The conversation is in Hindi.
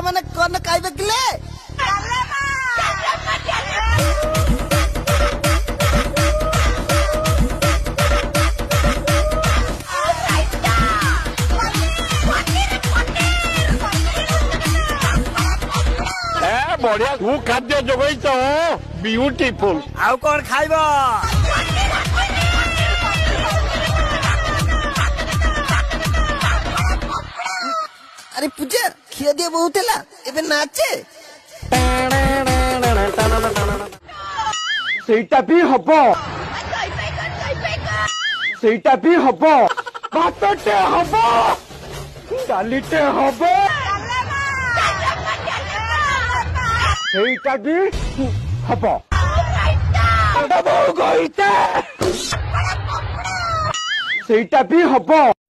ମାନେ କଣ ଖାଇବେ କିଲେ बढ़िया तू खाद्य जोगई ब्यूटीफुल आउ कौन खाइब अरे पूजा खिया दिया बहुत है एबे नाचे सेटा भी हबो सेटा भी हबो भातटे हबो डालीटे हबो सेटा भी हबो सेटा भी हबो